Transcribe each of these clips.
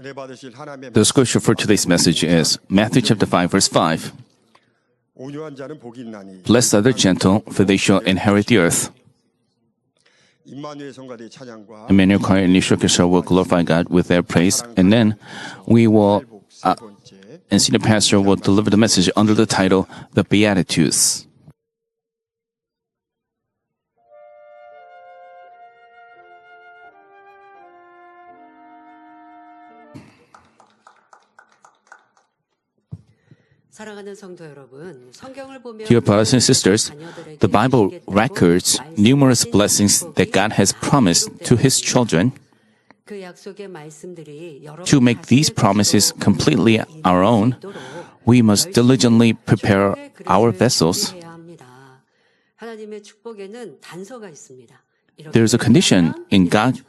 The scripture for today's message is Matthew chapter 5, verse 5. Blessed are the gentle, for they shall inherit the earth. Emmanuel choir and Nishra Orchestra will glorify God with their praise, and then we will, and senior pastor will deliver the message under the title, The Beatitudes. Dear brothers and sisters, the Bible records numerous blessings that God has promised to His children. To make these promises completely our own, we must diligently prepare our vessels. There is a condition in God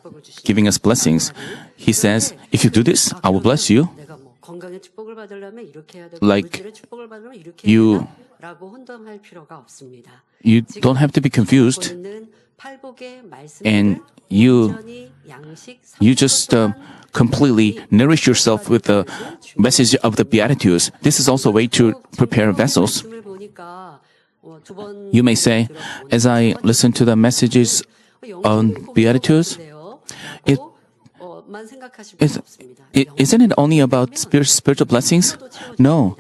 giving us blessings. He says, if you do this, I will bless you. Like you don't have to be confused, and you just completely nourish yourself with the message of the Beatitudes. This is also a way to prepare vessels. You may say, as I listen to the messages on Beatitudes, isn't it only about spiritual blessings? No.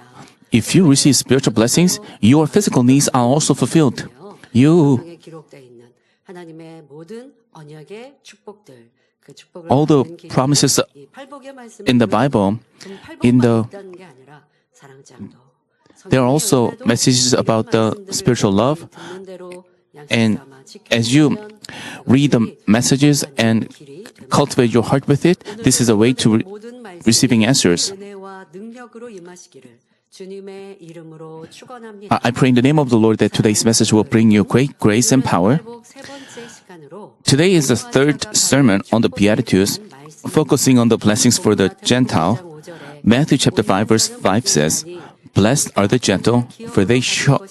If you receive spiritual blessings, your physical needs are also fulfilled. All the promises in the Bible, there are also messages about the spiritual love. And as you read the messages and cultivate your heart with it, this is a way to receiving answers. I pray in the name of the Lord that today's message will bring you great grace and power. Today is the third sermon on the Beatitudes, focusing on the blessings for the Gentile. Matthew chapter 5 verse 5 says, Blessed are the gentle, for they shall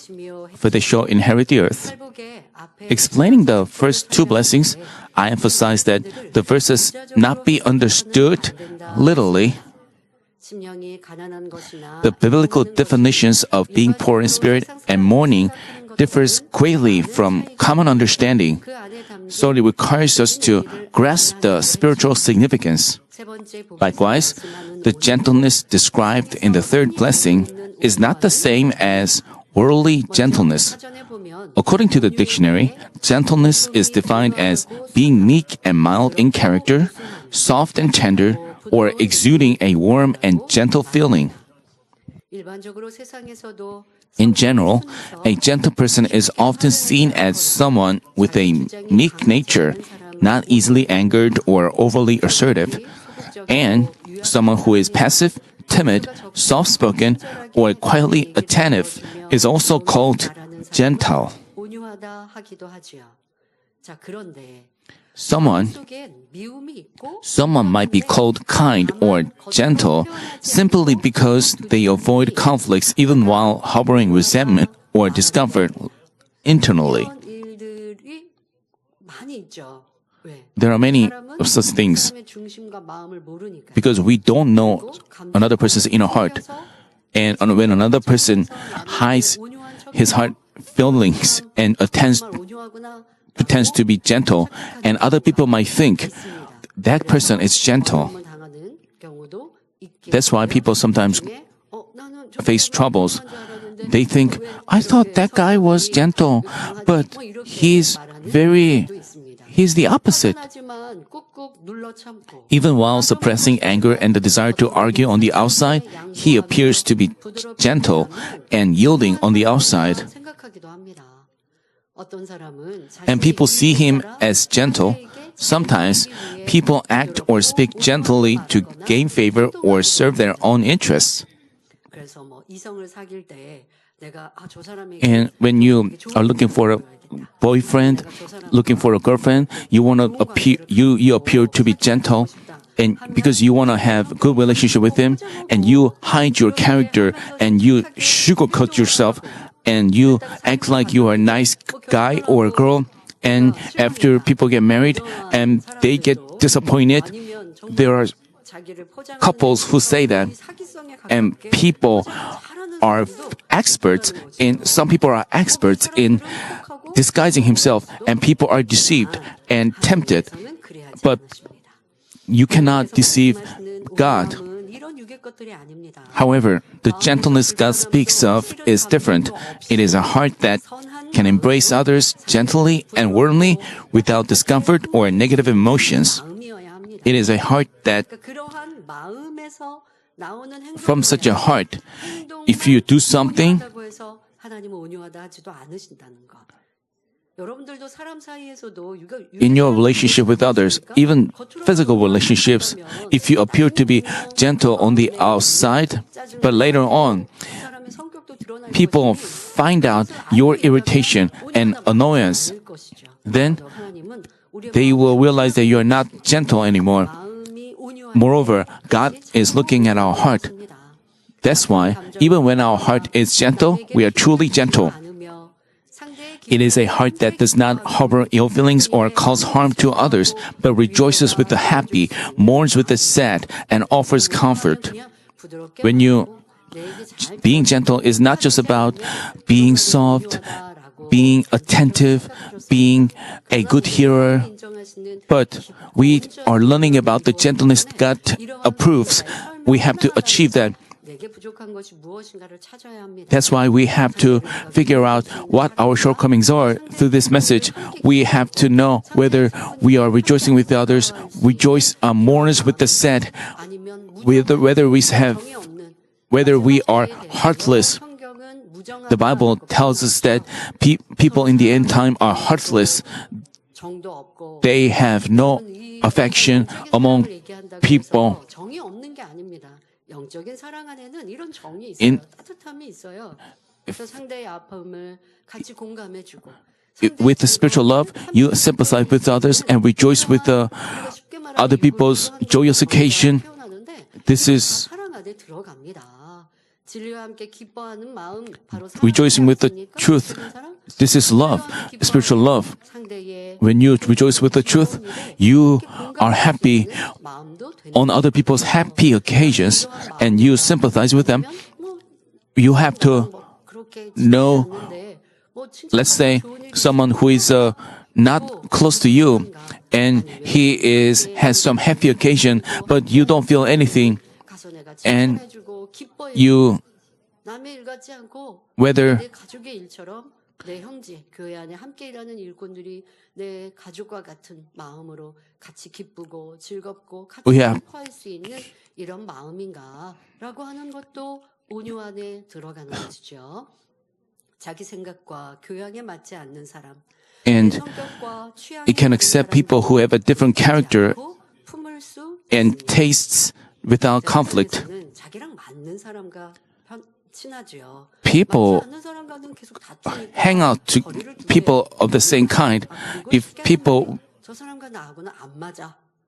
inherit the earth. Explaining the first two blessings, I emphasize that the verses not be understood literally. The biblical definitions of being poor in spirit and mourning differs greatly from common understanding, so it requires us to grasp the spiritual significance. Likewise, the gentleness described in the third blessing is not the same as worldly gentleness. According to the dictionary, gentleness is defined as being meek and mild in character, soft and tender, or exuding a warm and gentle feeling. In general, a gentle person is often seen as someone with a meek nature, not easily angered or overly assertive, and someone who is passive, timid, soft-spoken, or quietly attentive is also called gentle. Someone might be called kind or gentle simply because they avoid conflicts even while harboring resentment or discomfort internally. There are many of such things because we don't know another person's inner heart. And when another person hides his heart feelings and pretends to be gentle, and other people might think that person is gentle. That's why people sometimes face troubles. They think, I thought that guy was gentle, but he's the opposite. Even while suppressing anger and the desire to argue on the outside, he appears to be gentle and yielding on the outside. And people see him as gentle. Sometimes people act or speak gently to gain favor or serve their own interests. And when you are looking for a boyfriend, looking for a girlfriend, you appear to be gentle, and because you want to have a good relationship with him, and you hide your character and you sugarcoat yourself, and you act like you are a nice guy or a girl, and after people get married and they get disappointed, there are couples who say that, and people are experts in, some people are experts in disguising himself, and people are deceived and tempted. But you cannot deceive God. However, the gentleness God speaks of is different. It is a heart that can embrace others gently and warmly without discomfort or negative emotions. It is a heart that, from such a heart, if you do something, in your relationship with others, even physical relationships, if you appear to be gentle on the outside, but later on, people find out your irritation and annoyance, then they will realize that you are not gentle anymore. Moreover, God is looking at our heart. That's why, even when our heart is gentle, we are truly gentle. It is a heart that does not harbor ill feelings or cause harm to others, but rejoices with the happy, mourns with the sad, and offers comfort. Being gentle is not just about being soft, being attentive, being a good hearer, but we are learning about the gentleness God approves. We have to achieve that. That's why we have to figure out what our shortcomings are through this message. We have to know whether we are rejoicing with the others, mourners with the sad, whether we are heartless. The Bible tells us that people in the end time are heartless. They have no affection among people. With the spiritual love, you sympathize with others and rejoice with other people's joyous occasion. This is rejoicing with the truth. This is love, spiritual love. When you rejoice with the truth, you are happy on other people's happy occasions and you sympathize with them. You have to know, let's say, someone who is not close to you and he has some happy occasion, but you don't feel anything. And whether 내 형제, 교회 안에 함께 일하는 일꾼들이 내 가족과 같은 마음으로 같이 기쁘고 즐겁고 같이 행복할 수 있는 이런 마음인가라고 하는 것도 온유 안에 들어가는 것이죠. 자기 생각과 교양에 맞지 않는 사람. And it can accept people who have a different character and tastes without conflict. 자기랑 맞는 사람과 people hang out to people of the same kind. If people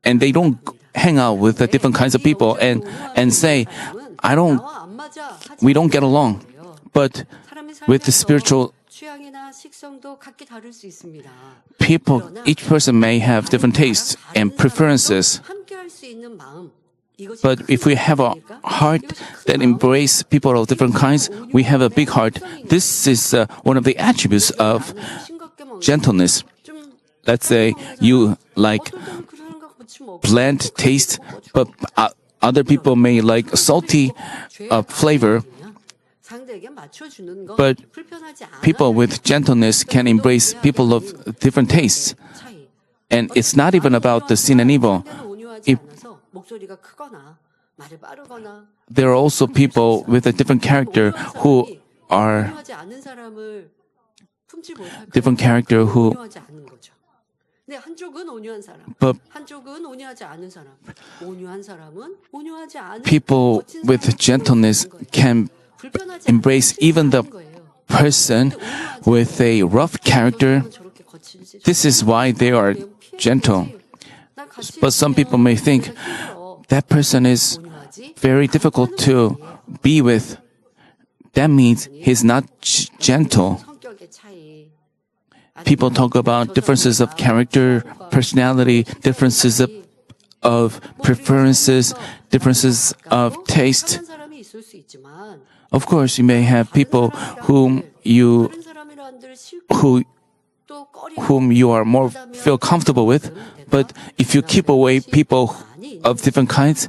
and they don't hang out with the different kinds of people and say, we don't get along. But with the spiritual people, each person may have different tastes and preferences. But if we have a heart that embraces people of different kinds, we have a big heart. This is one of the attributes of gentleness. Let's say you like bland taste, but other people may like salty flavor. But people with gentleness can embrace people of different tastes. And it's not even about the sin and evil. There are also people with a different character who but people with gentleness can embrace even the person with a rough character. This is why they are gentle. But some people may think that person is very difficult to be with. That means he's not gentle. People talk about differences of character, personality, differences of of preferences, differences of taste. 다른 사람이 있을 수 있지만 Of course, you may have people whom you 다른 사람이라 한들 싫고 who 또 꺼리 whom you are more feel comfortable with. But if you keep away people of different kinds,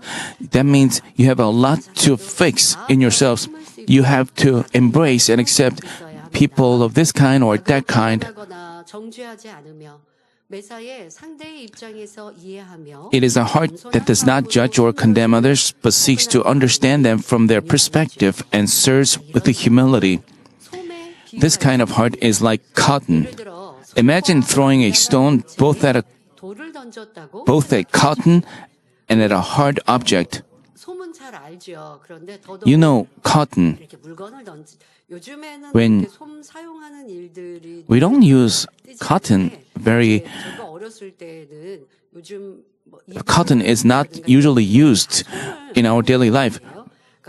that means you have a lot to fix in yourselves. You have to embrace and accept people of this kind or that kind. 하거나 정죄하지 않으며 매사에 상대의 입장에서 이해하며 It is a heart that does not judge or condemn others, but seeks to understand them from their perspective and serves with the humility. 솜에 This kind of heart is like cotton. 예를 들어 Imagine throwing a stone both at 돌을 던졌다고 cotton and at a hard object. 솜은 잘 알죠. 그런데 더더욱 You know cotton. 이렇게 물건을 던지 요즘에는 When 이렇게 솜 사용하는 일들이 We don't use cotton very. 제가 어렸을 때는 요즘 뭐 Cotton is not usually used in our daily life.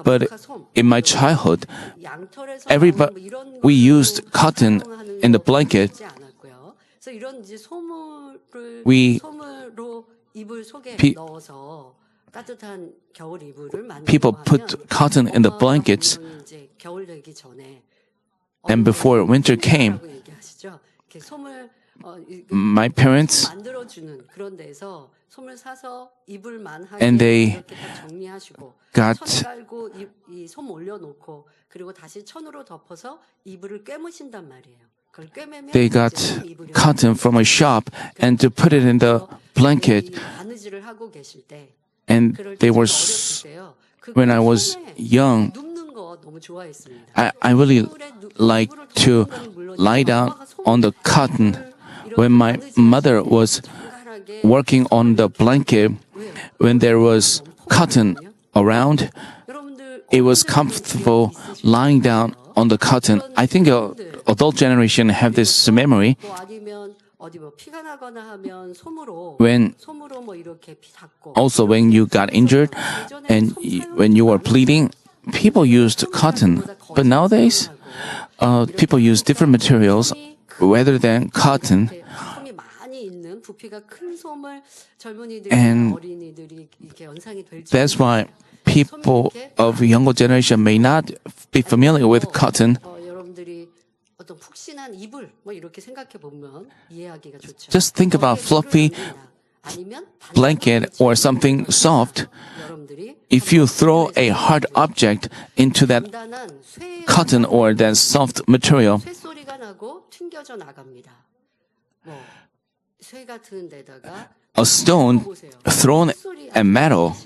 But in my childhood, we used cotton in the blanket. We people put cotton in the blankets, and before winter came, my parents and they got they got cotton from a shop and to put it in the blanket. And they were when I was young, I really like to lie down on the cotton. When my mother was working on the blanket, when there was cotton around, it was comfortable lying down on the cotton. I think adult generation have this memory. When you got injured and when you were bleeding, people used cotton. But nowadays, people use different materials rather than cotton. And that's why people of younger generation may not be familiar with cotton. Just think about fluffy blanket or something soft. If you throw a hard object into that cotton or that soft material, a stone thrown at metal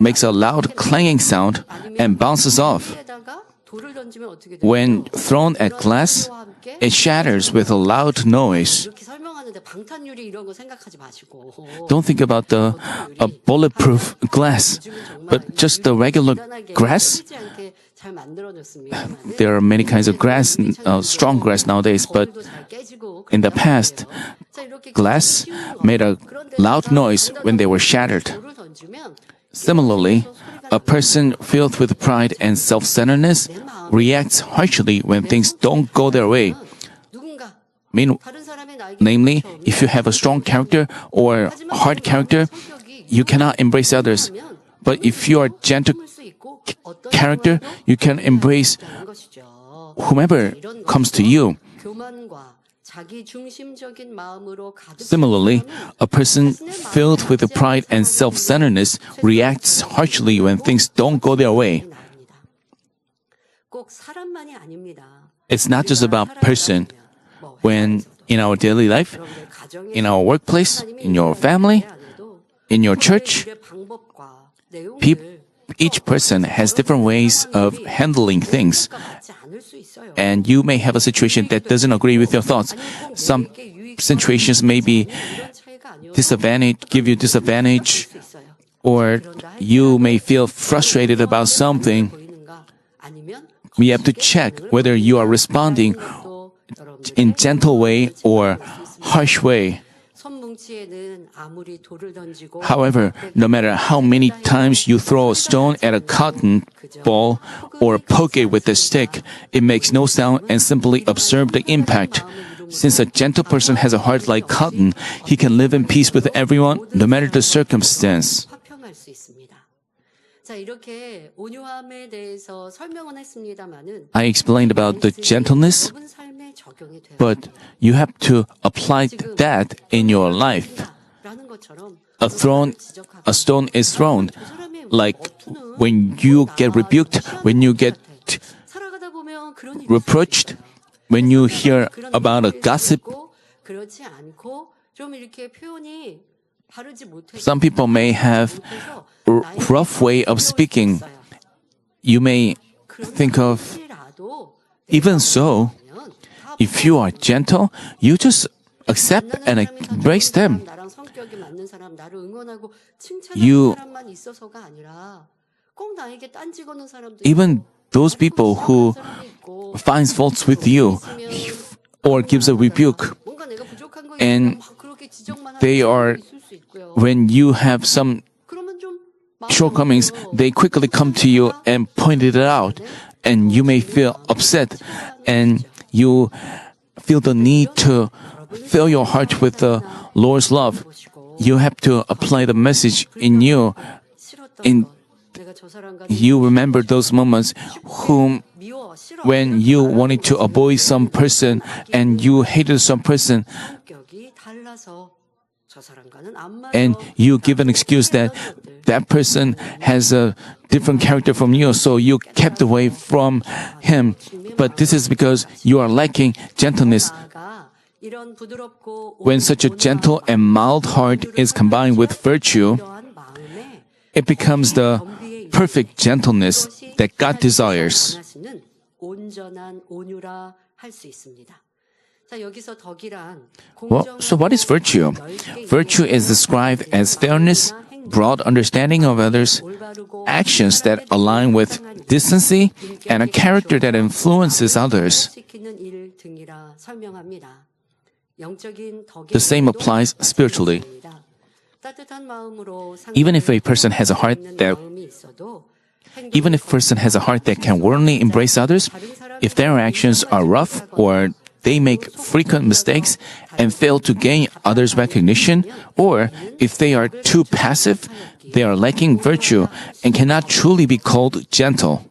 makes a loud clanging sound and bounces off. When thrown at glass, it shatters with a loud noise. Don't think about the bulletproof glass, but just the regular grass. There are many kinds of grass, strong grass nowadays, but in the past, glass made a loud noise when they were shattered. Similarly, a person filled with pride and self-centeredness reacts harshly when things don't go their way. Namely, if you have a strong character or hard character, you cannot embrace others. But if you are gentle character, you can embrace whomever comes to you. Similarly, a person filled with pride and self-centeredness reacts harshly when things don't go their way. It's not just about person. When in our daily life, in our workplace, in your family, in your church, each person has different ways of handling things. And you may have a situation that doesn't agree with your thoughts. Some situations may be give you disadvantage, or you may feel frustrated about something. We have to check whether you are responding in gentle way or harsh way. However, no matter how many times you throw a stone at a cotton ball or poke it with a stick, it makes no sound and simply observe the impact. Since a gentle person has a heart like cotton, he can live in peace with everyone, no matter the circumstance. 화평할 수 있습니다. 자, 이렇게 온유함에 대해서 설명은 했습니다만은 I explained about the gentleness, 여러분 삶에 적용이 돼요. but you have to apply that in your life. 라는 것처럼 A stone is thrown. Like when you get rebuked, when you get 살아가다 보면 그런 일이 reproached, when you hear about a gossip, 그렇지 않고 좀 이렇게 표현이 바르지 못해. some people may have a rough way of speaking. You may think of, even so, if you are gentle, you just accept and embrace them. 나랑 성격이 맞는 사람, 나를 응원하고 You- 칭찬하는 사람만 있어서가 아니라 꼭 나에게 딴지거는 사람도 Even those people who 있고 finds faults with you or gives a rebuke, 뭔가 내가 부족한 거 and 있으면 막 그렇게 지적만 they 하는 are- 사람도 있을 수 있고요. when you have some 그러면 좀 shortcomings, they quickly come to you and point it out, and you may feel upset, and you feel the need to fill your heart with the Lord's love. You have to apply the message in you. in- You remember those moments when you wanted to avoid some person and you hated some person, and you give an excuse that that person has a different character from you, so you kept away from him. But this is because you are lacking gentleness. When such a gentle and mild heart is combined with virtue, it becomes the perfect gentleness that God desires. Well, so what is virtue? Virtue is described as fairness, broad understanding of others, actions that align with decency, and a character that influences others. The same applies spiritually. Even if a person has a heart that can warmly embrace others, if their actions are rough or they make frequent mistakes and fail to gain others' recognition, or if they are too passive, they are lacking virtue and cannot truly be called gentle.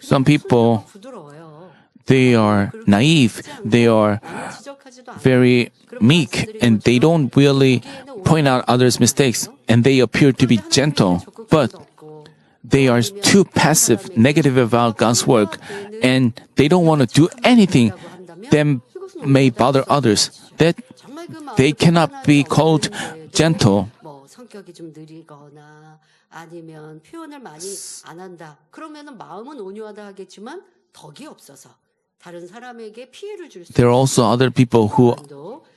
Some people, they are naive, they are very meek, and they don't really point out others' mistakes, and they appear to be gentle, but they are too passive, negative about God's work, and they don't want to do anything that may bother others. That they cannot be called gentle. 성격이 좀 느리거나 아니면 표현을 많이 안 한다. 그러면은 마음은 온유하다 하겠지만 덕이 없어서 다른 사람에게 피해를 줄 수. There are also other people who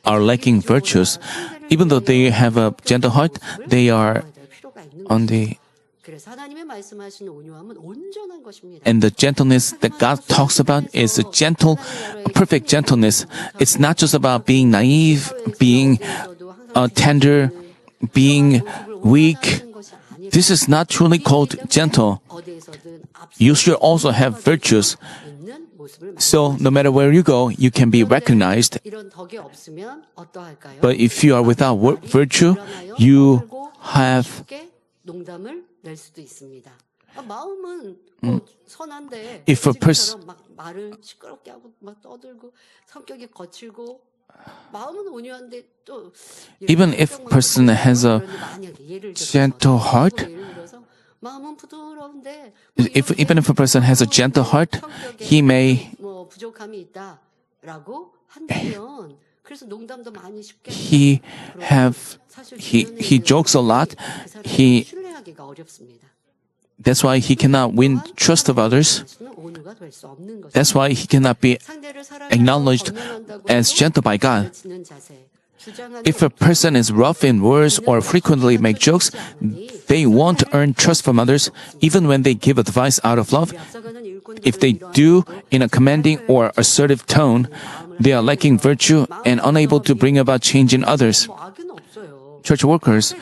are lacking virtues. Even though they have a gentle heart, they are on the 그래서 하나님의 말씀하시는 온유함은 온전한 것입니다. and the gentleness that God talks about is a gentle, a perfect gentleness. It's not just about being naive, being tender, being weak. This is not truly called gentle. You should also have virtues. So no matter where you go, you can be recognized. But if you are without virtue, you have 농담을 낼 수도 있습니다. 마음은 선한데 If a person- 막 말을 시끄럽게 하고 막 떠들고 성격이 거칠고 마음은 온유한데 또 Even if a person has a gentle heart, 마음은 부드러운데 even if a person has a gentle heart, he may 뭐 부족함이 있다라고 한다면 그래서 농담도 많이 쉽게 he jokes a lot. He 신뢰하기가 어렵습니다. That's why he cannot win trust of others. 온유가 될 수 없는 것입니다. That's why he cannot be 상대를 사랑해서 acknowledged 권면한다고 as gentle by God. 지는 자세, 주장하는 If a person is rough in words or frequently make jokes, they won't earn trust from others, even when they give advice out of love. 앞서가는 일꾼들은 If they do in a commanding or assertive tone, they are lacking virtue and unable to bring about change in others. 악은 없어요. Church workers,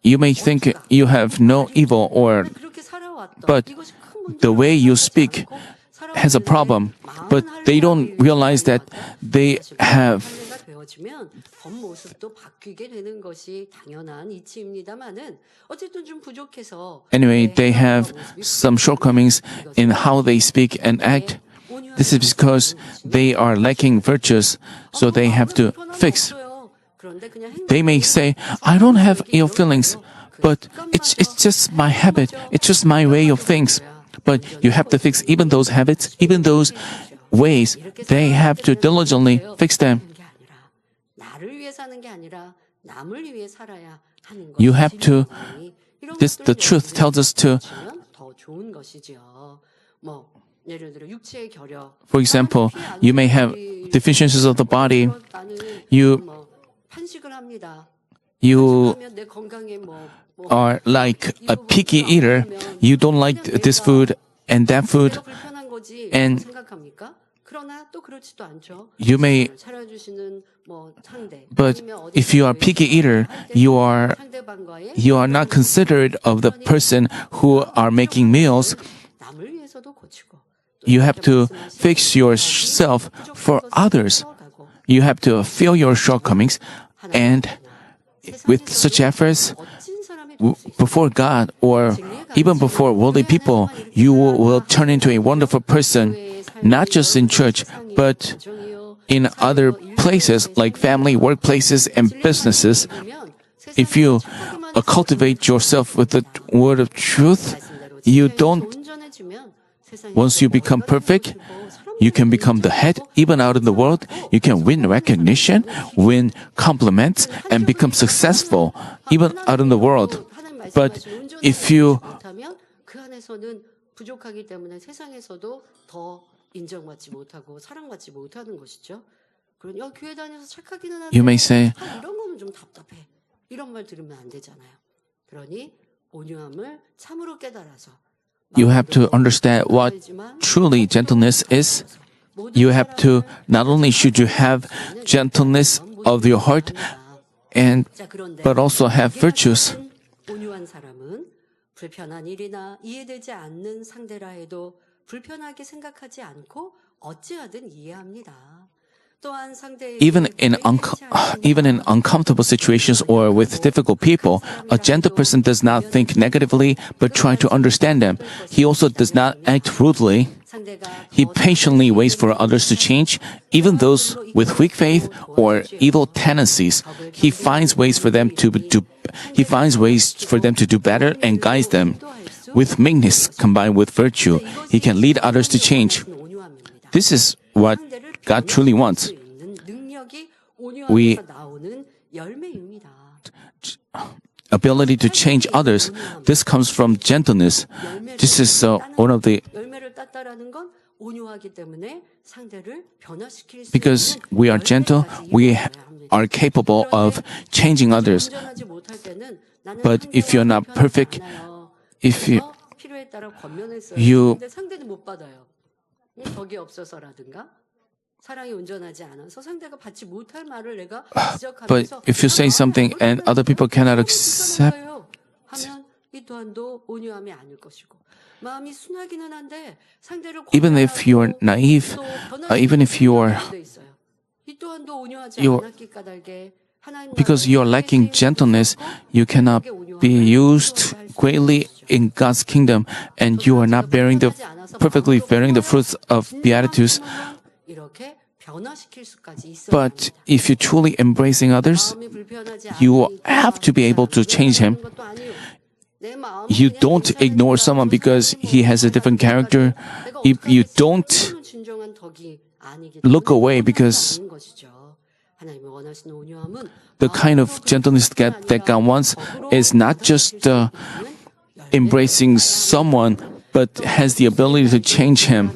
you may think you have no evil, 그렇게 살아왔다. but 이것이 큰 문제라고 the way you speak, 생각하지 않고 has a problem, but they don't realize that they have 상대가 되어지면 겉모습도 바뀌게 되는 것이 당연한 이치입니다만은 어쨌든 좀 부족해서 anyway, they have some shortcomings in how they speak and act. This is because they are lacking virtues, so they have to fix. They may say, I don't have ill feelings, but it's just my habit, it's just my way of things. But you have to fix even those habits, even those ways. They have to diligently fix them. You have to, the truth tells us to, for example, you may have deficiencies of the body. You are like a picky eater. You don't like this food and that food. And you may, but if you are picky eater, you are not considerate of the person who are making meals. You have to fix yourself for others. You have to feel your shortcomings, and with such efforts, before God or even before worldly people, you will turn into a wonderful person, not just in church, but in other places like family, workplaces, and businesses. If you cultivate yourself with the word of truth, once you become perfect, you can become the head, even out in the world. You can win recognition, win compliments, and become successful, even out in the world. But if you you may say, you have to understand what truly gentleness is. You have to, not only should you have gentleness of your heart, but also have virtues. Even in uncomfortable situations or with difficult people, a gentle person does not think negatively but try to understand them. He also does not act rudely. He patiently waits for others to change, even those with weak faith or evil tendencies. He finds ways for them to do better and guides them. With meekness combined with virtue, he can lead others to change. This is what God truly wants. Ability to change others, this comes from gentleness. This is one of the... Because we are gentle, we are capable of changing others. But if you're not perfect, if you but if you say something and other people cannot accept, even if you are naive, even if you are because you are lacking gentleness, you cannot be used greatly in God's kingdom, and you are not perfectly bearing the fruits of Beatitudes. But if you're truly embracing others, you have to be able to change him. You don't ignore someone because he has a different character. You don't look away because the kind of gentleness that God wants is not just embracing someone, but has the ability to change him.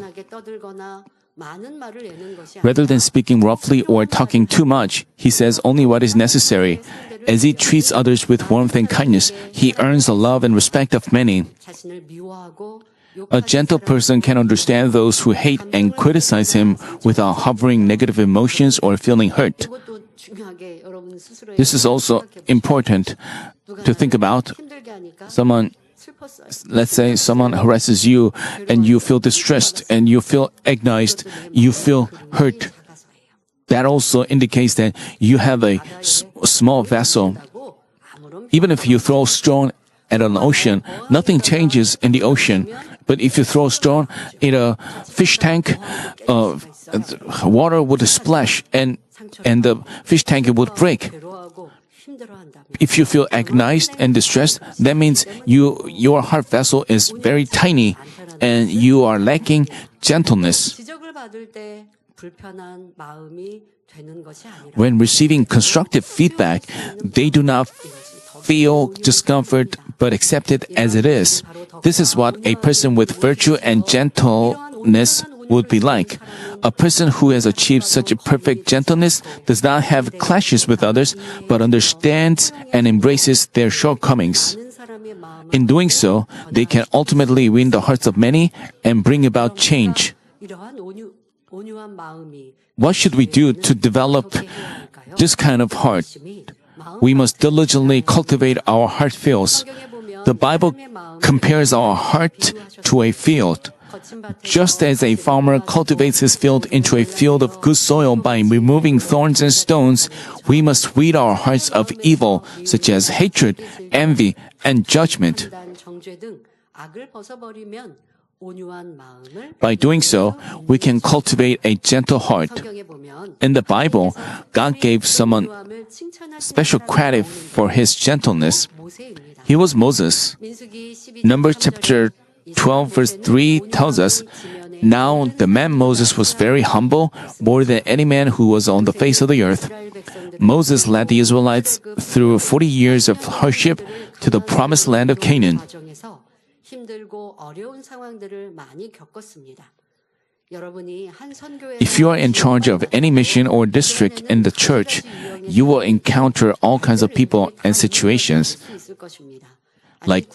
Rather than speaking roughly or talking too much, he says only what is necessary. As he treats others with warmth and kindness, he earns the love and respect of many. A gentle person can understand those who hate and criticize him without harboring negative emotions or feeling hurt. This is also important to think about. Someone let's say someone harasses you and you feel distressed and you feel agonized, you feel hurt. That also indicates that you have a small vessel. Even if you throw stone at an ocean, nothing changes in the ocean. But if you throw a stone in a fish tank, water would splash and the fish tank would break. If you feel agonized and distressed, that means your heart vessel is very tiny and you are lacking gentleness. When receiving constructive feedback, they do not feel discomfort but accept it as it is. This is what a person with virtue and gentleness would be like. A person who has achieved such a perfect gentleness does not have clashes with others, but understands and embraces their shortcomings. In doing so, they can ultimately win the hearts of many and bring about change. What should we do to develop this kind of heart? We must diligently cultivate our heart fields. The Bible compares our heart to a field. Just as a farmer cultivates his field into a field of good soil by removing thorns and stones, we must rid our hearts of evil, such as hatred, envy, and judgment. By doing so, we can cultivate a gentle heart. In the Bible, God gave someone special credit for his gentleness. He was Moses. Numbers chapter 12 verse 3 tells us, "Now the man Moses was very humble, more than any man who was on the face of the earth. Moses led the Israelites through 40 years of hardship to the promised land of Canaan." If you are in charge of any mission or district in the church, you will encounter all kinds of people and situations. Like,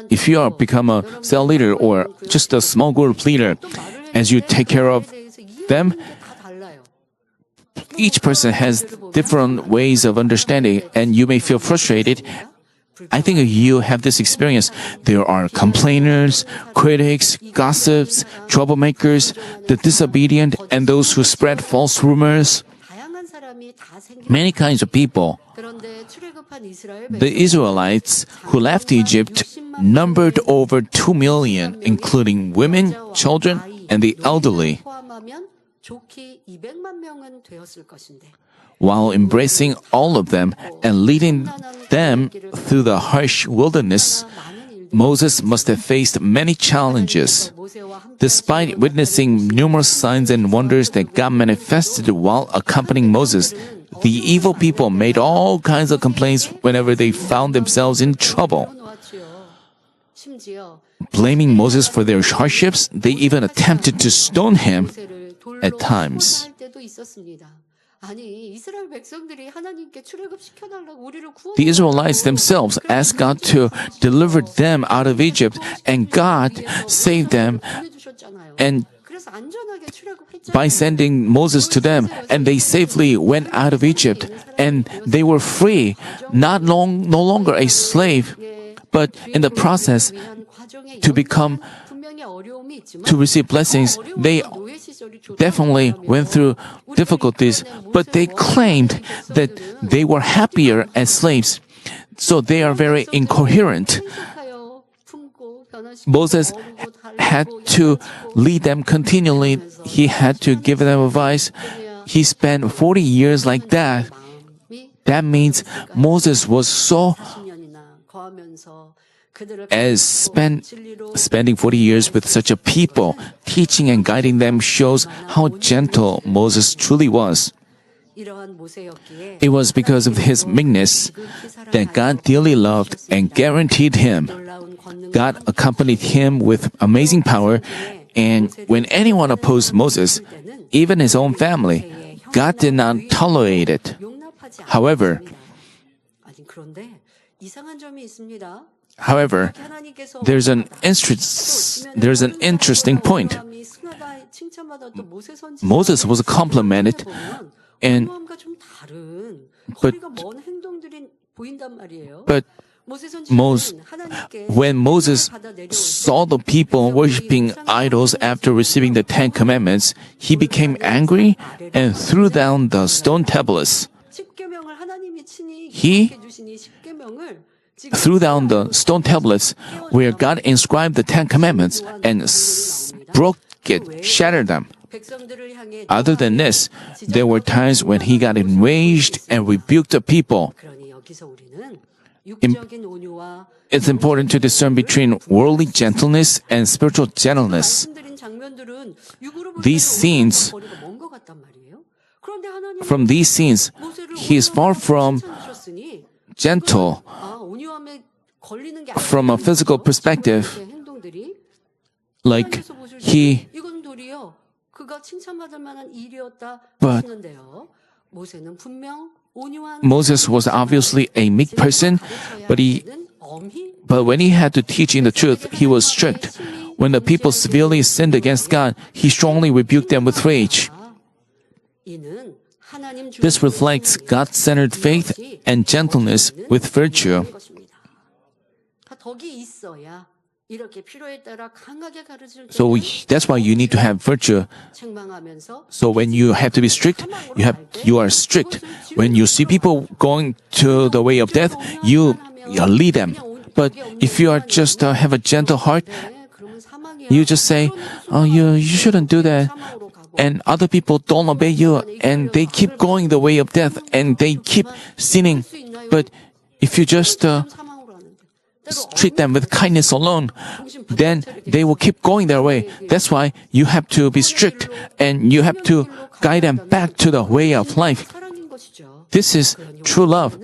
if you are become a cell leader or just a small group leader, as you take care of them, each person has different ways of understanding and you may feel frustrated. I think you have this experience. There are complainers, critics, gossips, troublemakers, the disobedient, and those who spread false rumors. Many kinds of people. The Israelites who left Egypt numbered over 2 million, including women, children, and the elderly. While embracing all of them and leading them through the harsh wilderness, Moses must have faced many challenges. Despite witnessing numerous signs and wonders that God manifested while accompanying Moses, the evil people made all kinds of complaints whenever they found themselves in trouble. Blaming Moses for their hardships, they even attempted to stone him at times. The Israelites themselves asked God to deliver them out of Egypt, and God saved them and by sending Moses to them, and they safely went out of Egypt, and they were free, no longer a slave, but in the process to receive blessings. They definitely went through difficulties, but they claimed that they were happier as slaves. So they are very incoherent. Moses had to lead them continually. He had to give them advice. He spent 40 years like that. That means Moses was spending 40 years with such a people, teaching and guiding them shows how gentle Moses truly was. It was because of his meekness that God dearly loved and guaranteed him. God accompanied him with amazing power, and when anyone opposed Moses, even his own family, God did not tolerate it. However, there's an interesting point. Moses was complimented, but When Moses saw the people worshiping idols after receiving the Ten Commandments, he became angry and threw down the stone tablets. He threw down the stone tablets where God inscribed the Ten Commandments and broke it, shattered them. Other than this, there were times when he got enraged and rebuked the people. It's important to discern between worldly gentleness and spiritual gentleness. From these scenes, he is far from gentle. From a physical perspective, like but Moses was obviously a meek person, but when he had to teach in the truth, he was strict. When the people severely sinned against God, he strongly rebuked them with rage. This reflects God-centered faith and gentleness with virtue. So that's why you need to have virtue. So when you have to be strict, you are strict. When you see people going to the way of death, you lead them. But if you are just have a gentle heart, you just say, "Oh, you shouldn't do that," and other people don't obey you, and they keep going the way of death, and they keep sinning. But if you just treat them with kindness alone, then they will keep going their way. That's why you have to be strict and you have to guide them back to the way of life. This is true love.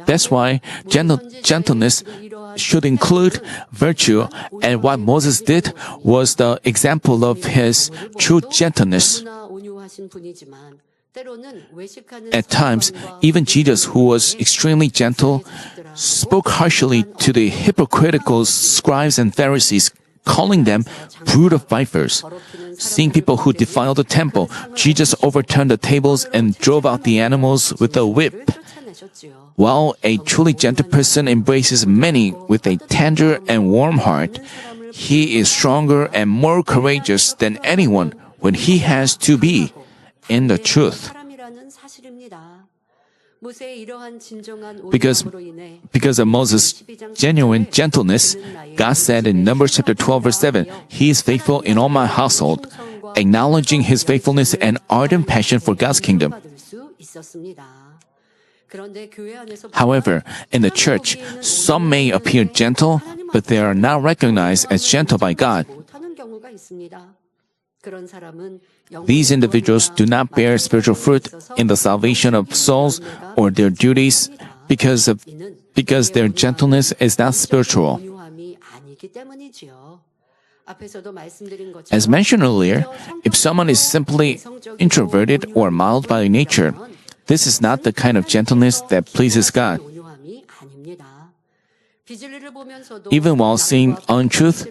That's why gentleness should include virtue, and what Moses did was the example of his true gentleness. At times, even Jesus, who was extremely gentle, spoke harshly to the hypocritical scribes and Pharisees, calling them brood of vipers. Seeing people who defiled the temple, Jesus overturned the tables and drove out the animals with a whip. While a truly gentle person embraces many with a tender and warm heart, he is stronger and more courageous than anyone when he has to be in the truth. Because of Moses' genuine gentleness, God said in Numbers chapter 12 verse 7, "He is faithful in all my household," acknowledging his faithfulness and ardent passion for God's kingdom. However, in the church, some may appear gentle, but they are not recognized as gentle by God. These individuals do not bear spiritual fruit in the salvation of souls or their duties because their gentleness is not spiritual. As mentioned earlier, if someone is simply introverted or mild by nature, this is not the kind of gentleness that pleases God. Even while seeing untruth,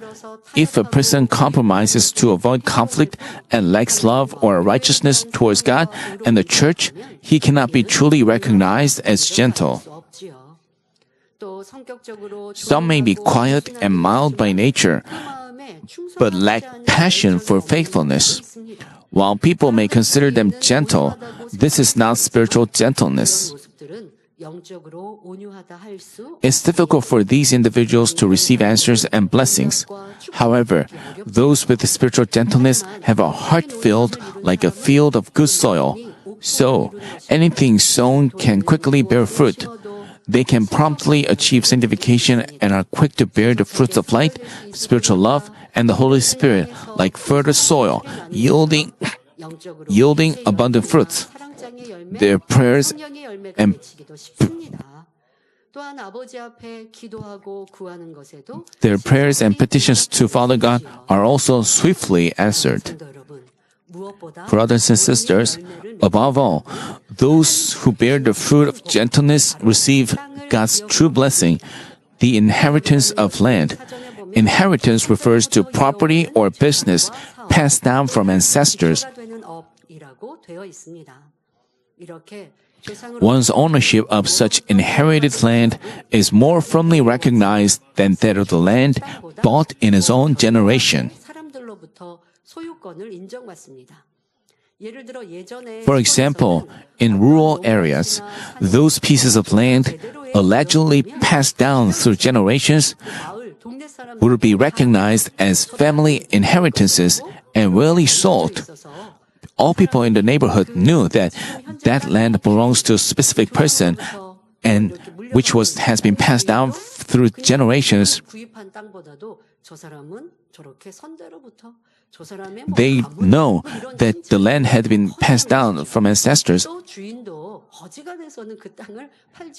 if a person compromises to avoid conflict and lacks love or righteousness towards God and the church, he cannot be truly recognized as gentle. Some may be quiet and mild by nature, but lack passion for faithfulness. While people may consider them gentle, this is not spiritual gentleness. It's difficult for these individuals to receive answers and blessings. However, those with spiritual gentleness have a heart filled like a field of good soil. So, anything sown can quickly bear fruit. They can promptly achieve sanctification and are quick to bear the fruits of light, spiritual love, and the Holy Spirit like fertile soil, yielding abundant fruits. Their prayers and petitions to Father God are also swiftly answered. Brothers and sisters, above all, those who bear the fruit of gentleness receive God's true blessing, the inheritance of land. Inheritance refers to property or business passed down from ancestors. One's ownership of such inherited land is more firmly recognized than that of the land bought in his own generation. 사람들로부터 소유권을 인정받습니다. For example, in rural areas, those pieces of land allegedly passed down through generations would be recognized as family inheritances and rarely sold. All people in the neighborhood knew that that land belongs to a specific person and has been passed down through generations. They know that the land had been passed down from ancestors,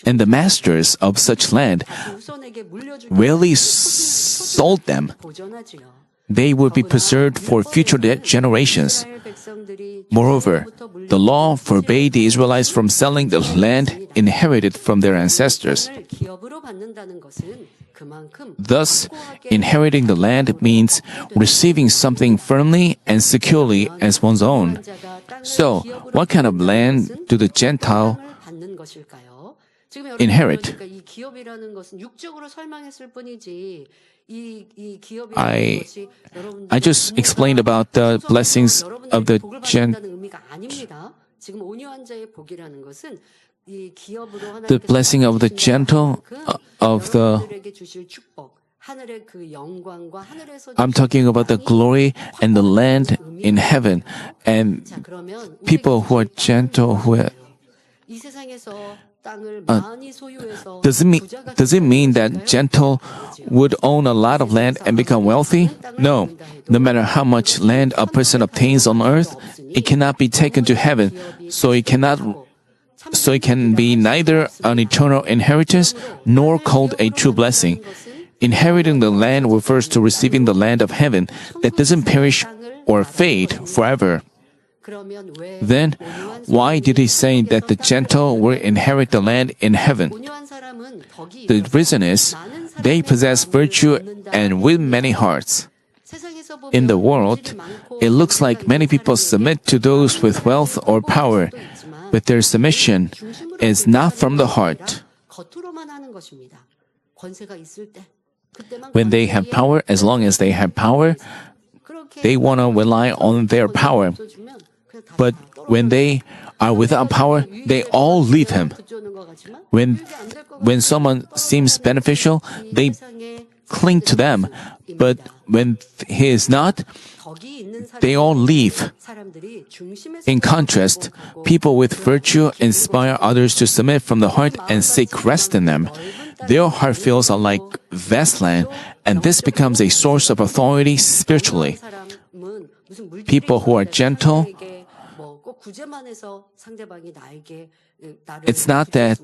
and the masters of such land rarely sold them. They would be preserved for future generations. Moreover, the law forbade the Israelites from selling the land inherited from their ancestors. Thus, inheriting the land means receiving something firmly and securely as one's own. So, what kind of land do the Gentile inherit? I just explained about the blessings of the the blessing of the gentle I'm talking about the glory and the land in heaven and people who are gentle does it mean that gentle would own a lot of land and become wealthy? No. No matter how much land a person obtains on earth, it cannot be taken to heaven, so it can be neither an eternal inheritance nor called a true blessing. Inheriting the land refers to receiving the land of heaven that doesn't perish or fade forever. Then, why did he say that the gentle will inherit the land in heaven? The reason is, they possess virtue and win many hearts. In the world, it looks like many people submit to those with wealth or power, but their submission is not from the heart. When they have power, as long as they have power, they want to rely on their power. But when they are without power, they all leave him. When someone seems beneficial, they cling to them. But when he is not, they all leave. In contrast, people with virtue inspire others to submit from the heart and seek rest in them. Their heart feels like vast land, and this becomes a source of authority spiritually. People who are gentle, it's not that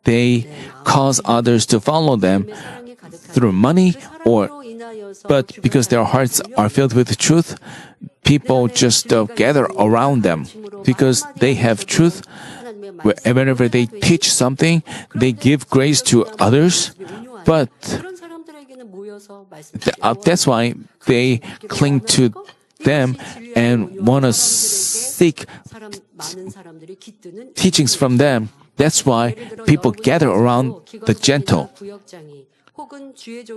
they cause others to follow them through money but because their hearts are filled with truth, people just gather around them. Because they have truth, whenever they teach something, they give grace to others, but that's why they cling to them and want to seek teachings from them. That's why people gather around the gentle.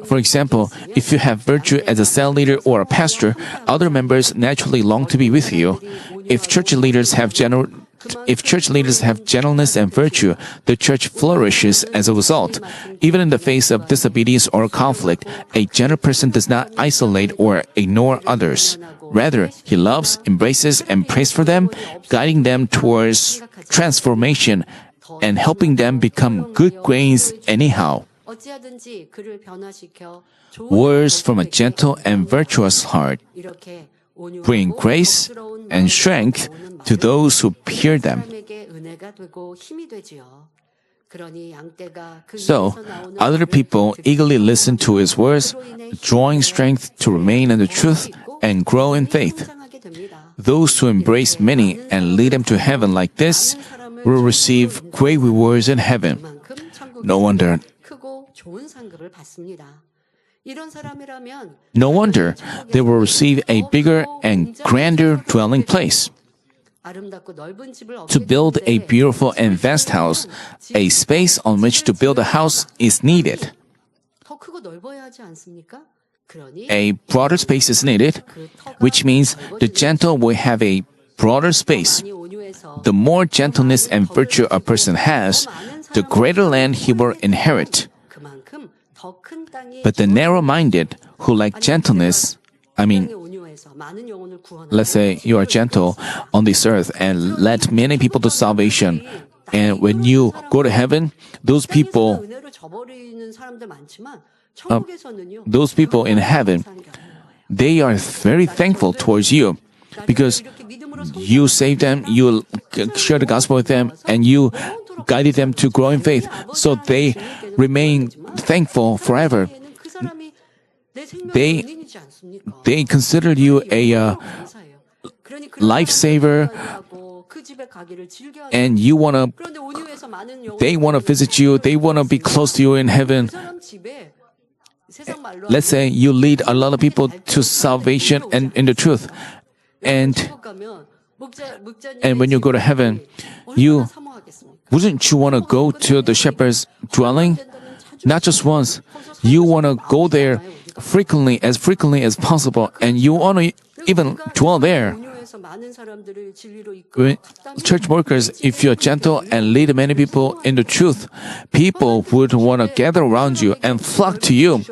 For example, if you have virtue as a cell leader or a pastor, other members naturally long to be with you. If church leaders have gentleness and virtue, the church flourishes as a result. Even in the face of disobedience or conflict, a gentle person does not isolate or ignore others. Rather, he loves, embraces, and prays for them, guiding them towards transformation and helping them become good grains anyhow. Words from a gentle and virtuous heart bring grace and strength to those who hear them. So, other people eagerly listen to his words, drawing strength to remain in the truth and grow in faith. Those who embrace many and lead them to heaven like this will receive great rewards in heaven. No wonder they will receive a bigger and grander dwelling place. 아름답고 넓은 집을 To build a beautiful and vast house, a space on which to build a house is needed. 더 크고 넓어야 하지 않습니까? 그러니 A broader space is needed, which means the gentle will have a broader space. 많이 온유해서 The more gentleness and virtue a person has, the greater land he will inherit. 그만큼 더 큰 땅이 But the narrow-minded who lack gentleness, 온유해서 많은 영혼을 구원하는 let's say you are gentle on this earth and led many people to salvation. And when you go to heaven, those people 은혜로 저버리는 사람들 많지만 천국에서는요. those people in heaven, they are very thankful towards you because you saved them, you share the gospel with them, and you guided them to grow in faith. So they remain thankful forever. They considered you a lifesaver, and you they want to visit you, they want to be close to you in heaven. Let's say you lead a lot of people to salvation and in the truth. And when you go to heaven, wouldn't you want to go to the shepherd's dwelling? Not just once. You want to go there frequently as possible, and you want to even dwell there. When church workers, if you're gentle and lead many people in the truth, people would want to gather around you and flock to you.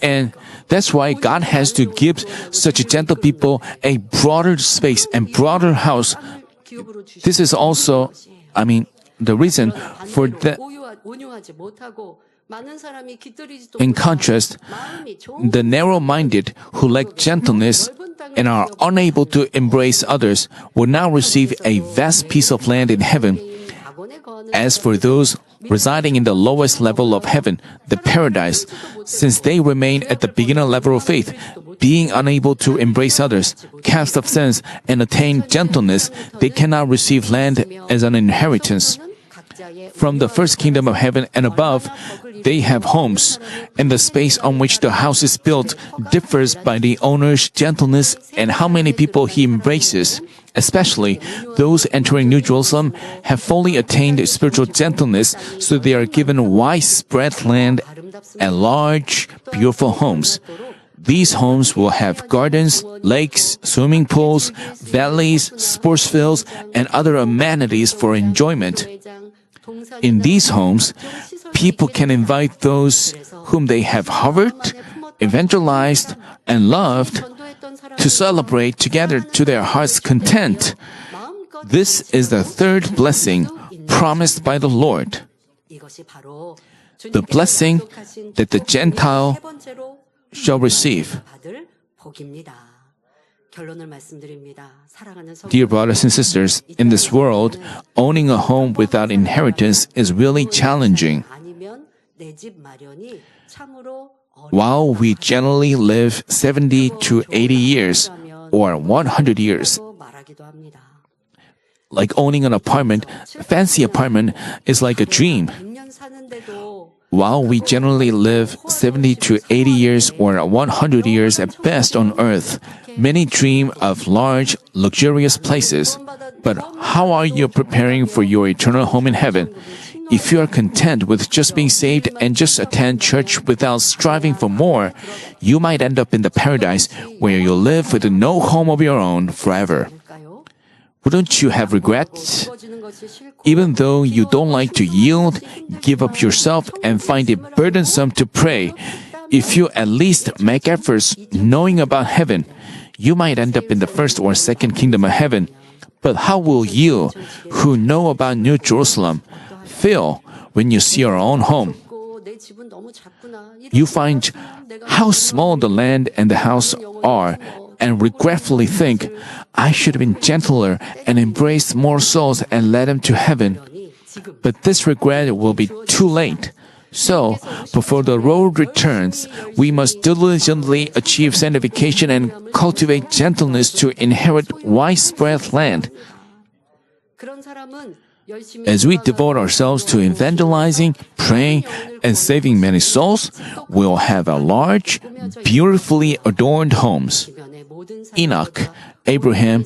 And that's why God has to give such gentle people a broader space and broader house. This is also, the reason for that. In contrast, the narrow-minded who lack gentleness and are unable to embrace others will now receive a vast piece of land in heaven. As for those residing in the lowest level of heaven, the paradise, since they remain at the beginner level of faith, being unable to embrace others, cast off sins, and attain gentleness, they cannot receive land as an inheritance. From the first kingdom of heaven and above, they have homes, and the space on which the house is built differs by the owner's gentleness and how many people he embraces. Especially, those entering New Jerusalem have fully attained spiritual gentleness, so they are given widespread land and large, beautiful homes. These homes will have gardens, lakes, swimming pools, valleys, sports fields, and other amenities for enjoyment. In these homes, people can invite those whom they have harbored, evangelized, and loved to celebrate together to their heart's content. This is the third blessing promised by the Lord. The blessing that the Gentile shall receive. Dear brothers and sisters, in this world, owning a home without inheritance is really challenging. While we generally live 70 to 80 years or 100 years, like owning an apartment, a fancy apartment is like a dream. While we generally live 70 to 80 years or 100 years at best on earth, many dream of large, luxurious places. But how are you preparing for your eternal home in heaven? If you are content with just being saved and just attend church without striving for more, you might end up in the paradise where you live with no home of your own forever. Wouldn't you have regrets? Even though you don't like to yield, give up yourself, and find it burdensome to pray, if you at least make efforts knowing about heaven, you might end up in the first or second kingdom of heaven. But how will you, who know about New Jerusalem, feel when you see your own home? You find how small the land and the house are, and regretfully think, I should have been gentler and embraced more souls and led them to heaven. But this regret will be too late. So, before the Lord returns, we must diligently achieve sanctification and cultivate gentleness to inherit widespread land. As we devote ourselves to evangelizing, praying, and saving many souls, we'll have a large, beautifully adorned homes. Enoch, Abraham,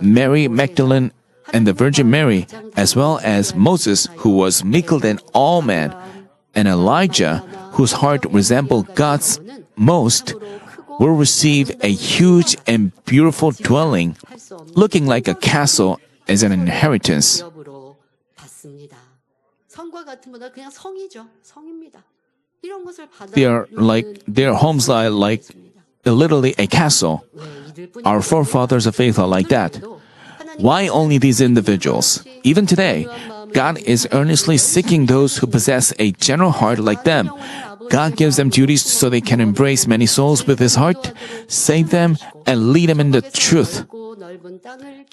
Mary Magdalene, and the Virgin Mary, as well as Moses, who was meeker than all men, and Elijah, whose heart resembled God's most, will receive a huge and beautiful dwelling, looking like a castle as an inheritance. 기업으로 받습니다. 성과 같은보다 그냥 성이죠. 성입니다. 이런 것을 받아 Their homes are like literally a castle. Our forefathers of faith are like that. Why only these individuals? Even today, God is earnestly seeking those who possess a general heart like them. God gives them duties so they can embrace many souls with His heart, save them, and lead them in the truth.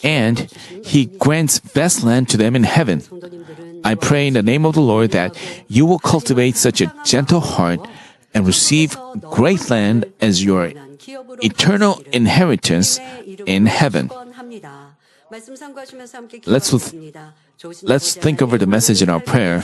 And He grants vast land to them in heaven. I pray in the name of the Lord that you will cultivate such a gentle heart and receive great land as your eternal inheritance in heaven. Let's think over the message in our prayer.